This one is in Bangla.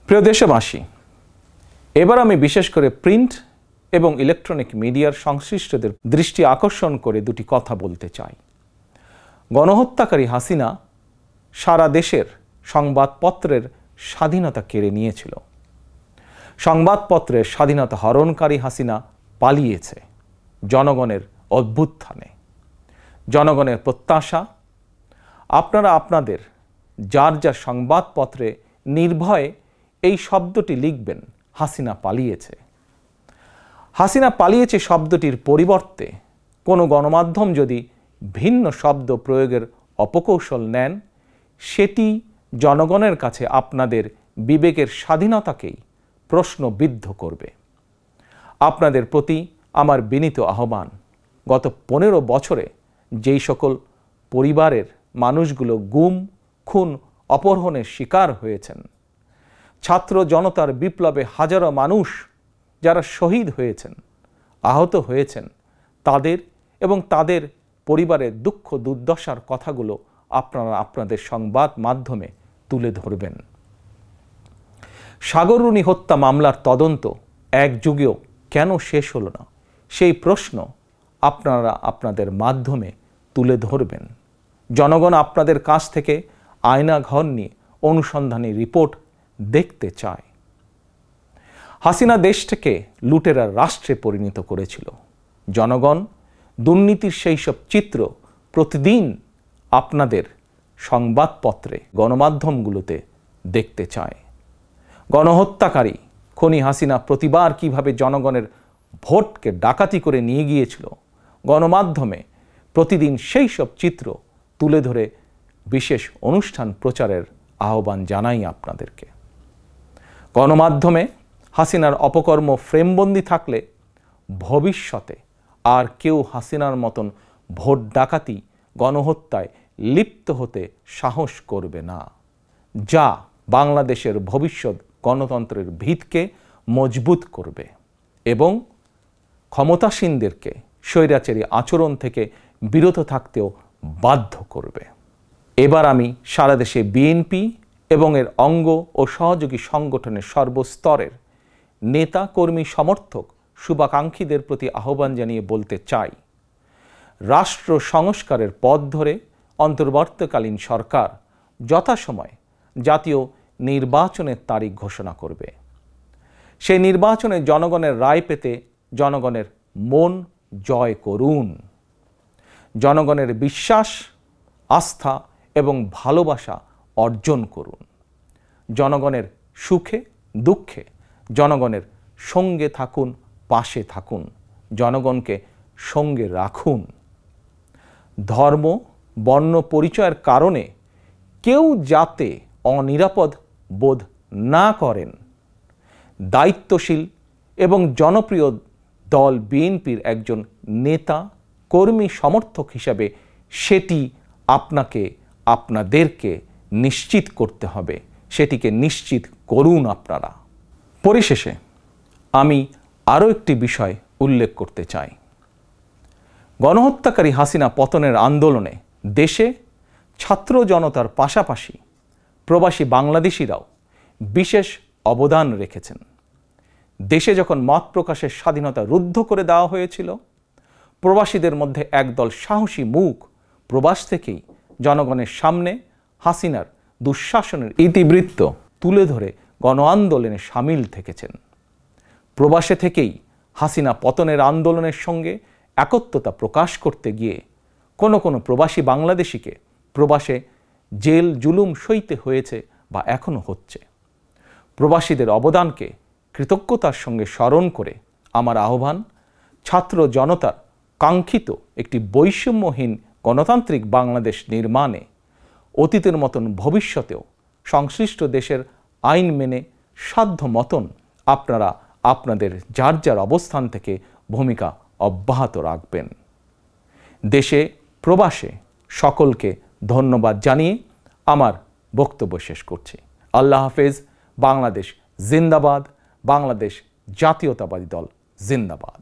প্রিয় দেশবাসী, এবার আমি বিশেষ করে প্রিন্ট এবং ইলেকট্রনিক মিডিয়ার সংশ্লিষ্টদের দৃষ্টি আকর্ষণ করে দুটি কথা বলতে চাই। গণহত্যাকারী হাসিনা সারা দেশের সংবাদপত্রের স্বাধীনতা কেড়ে নিয়েছিল। সংবাদপত্রের স্বাধীনতা হরণকারী হাসিনা পালিয়েছে জনগণের অভ্যুত্থানে। জনগণের প্রত্যাশা, আপনারা আপনাদের যার যার সংবাদপত্রে নির্ভয়ে এই শব্দটি লিখবেন, হাসিনা পালিয়েছে। হাসিনা পালিয়েছে শব্দটির পরিবর্তে কোনো গণমাধ্যম যদি ভিন্ন শব্দ প্রয়োগের অপকৌশল নেন, সেটি জনগণের কাছে আপনাদের বিবেকের স্বাধীনতাকেই প্রশ্নবিদ্ধ করবে। আপনাদের প্রতি আমার বিনীত আহ্বান, গত 15 বছরে যেই সকল পরিবারের মানুষগুলো গুম, খুন, অপহরণের শিকার হয়েছেন, ছাত্র জনতার বিপ্লবে হাজারো মানুষ যারা শহীদ হয়েছেন, আহত হয়েছেন, তাদের এবং তাদের পরিবারের দুঃখ দুর্দশার কথাগুলো আপনারা আপনাদের সংবাদ মাধ্যমে তুলে ধরবেন। সাগররুনি হত্যা মামলার তদন্ত এক যুগেও কেন শেষ হলো না, সেই প্রশ্ন আপনারা আপনাদের মাধ্যমে তুলে ধরবেন। জনগণ আপনাদের কাছ থেকে আয়নাঘর নিয়ে অনুসন্ধানী রিপোর্ট দেখতে চায়। হাসিনা দেশটাকে লুটেরার রাষ্ট্রে পরিণত করেছিল। জনগণ দুর্নীতির সেই সব চিত্র প্রতিদিন আপনাদের সংবাদপত্রে, গণমাধ্যমগুলোতে দেখতে চায়। গণহত্যাকারী খনি হাসিনা প্রতিবার কিভাবে জনগণের ভোটকে ডাকাতি করে নিয়ে গিয়েছিল, গণমাধ্যমে প্রতিদিন সেই সব চিত্র তুলে ধরে বিশেষ অনুষ্ঠান প্রচারের আহ্বান জানাই আপনাদেরকে। গণমাধ্যমে হাসিনার অপকর্ম ফ্রেমবন্দি থাকলে ভবিষ্যতে আর কেউ হাসিনার মতন ভোট ডাকাতি, গণহত্যায় লিপ্ত হতে সাহস করবে না, যা বাংলাদেশের ভবিষ্যৎ গণতন্ত্রের ভিতকে মজবুত করবে এবং ক্ষমতাসীনদেরকে স্বৈরাচারী আচরণ থেকে বিরত থাকতেও বাধ্য করবে। এবার আমি সারা দেশে বিএনপি এবং এর অঙ্গ ও সহযোগী সংগঠনের সর্বস্তরের নেতা, কর্মী, সমর্থক, শুভাকাঙ্ক্ষীদের প্রতি আহ্বান জানিয়ে বলতে চাই, রাষ্ট্র সংস্কারের পথ ধরে অন্তর্বর্তীকালীন সরকার যথাসময়ে জাতীয় নির্বাচনের তারিখ ঘোষণা করবে। সেই নির্বাচনে জনগণের রায় পেতে জনগণের মন জয় করুন। জনগণের বিশ্বাস, আস্থা এবং ভালোবাসা অর্জন করুন। জনগণের সুখে দুঃখে জনগণের সঙ্গে থাকুন, পাশে থাকুন, জনগণকে সঙ্গে রাখুন। ধর্ম, বর্ণ পরিচয়ের কারণে কেউ যাতে অনিরাপদ বোধ না করেন, দায়িত্বশীল এবং জনপ্রিয় দল বিএনপির একজন নেতা, কর্মী, সমর্থক হিসাবে সেটি আপনাদেরকে নিশ্চিত করতে হবে। সেটিকে নিশ্চিত করুন আপনারা। পরিশেষে আমি আরও একটি বিষয় উল্লেখ করতে চাই। গণহত্যাকারী হাসিনা পতনের আন্দোলনে দেশে ছাত্র জনতার পাশাপাশি প্রবাসী বাংলাদেশিরাও বিশেষ অবদান রেখেছেন। দেশে যখন মত প্রকাশের স্বাধীনতা রুদ্ধ করে দেওয়া হয়েছিল, প্রবাসীদের মধ্যে একদল সাহসী মুখ প্রবাস থেকেই জনগণের সামনে হাসিনার দুঃশাসনের ইতিবৃত্ত তুলে ধরে গণ আন্দোলনে সামিল থেকেছেন। প্রবাসে থেকেই হাসিনা পতনের আন্দোলনের সঙ্গে একত্বতা প্রকাশ করতে গিয়ে কোনো প্রবাসী বাংলাদেশিকে প্রবাসে জেল জুলুম সইতে হয়েছে বা এখনও হচ্ছে। প্রবাসীদের অবদানকে কৃতজ্ঞতার সঙ্গে স্মরণ করে আমার আহ্বান, ছাত্র জনতার কাঙ্ক্ষিত একটি বৈষম্যহীন গণতান্ত্রিক বাংলাদেশ নির্মাণে অতীতের মতন ভবিষ্যতেও সংশ্লিষ্ট দেশের আইন মেনে সাধ্য মতন আপনারা আপনাদের যার যার অবস্থান থেকে ভূমিকা অব্যাহত রাখবেন। দেশে প্রবাসে সকলকে ধন্যবাদ জানিয়ে আমার বক্তব্য শেষ করছি। আল্লাহ হাফেজ। বাংলাদেশ জিন্দাবাদ। বাংলাদেশ জাতীয়তাবাদী দল জিন্দাবাদ।